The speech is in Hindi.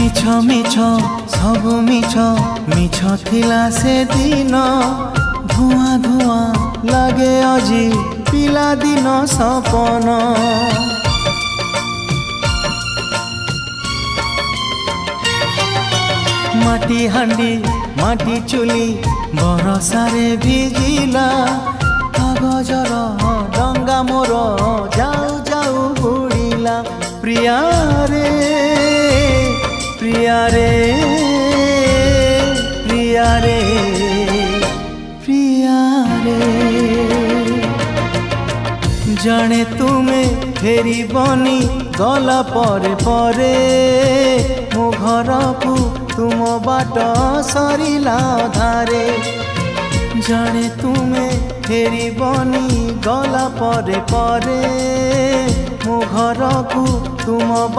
मिछ मिछ सबु मिछ मिछ थिला से दिन धुआं धुआं लगे अजी पिला दिन सपन माटी हांडी माटी चुली बरसारे भिजिला कागजर डंगा मोर जाऊ जाऊ बुड़िला प्रिया रे प्रिया रे प्रिया रे प्रिया रे जाने तुम्हें फेरी बनी गला परे परे मो घर को तुम बाट सरिला धारे जाने तुम्हें फेरी बनी गला परे परे मो घर को तुम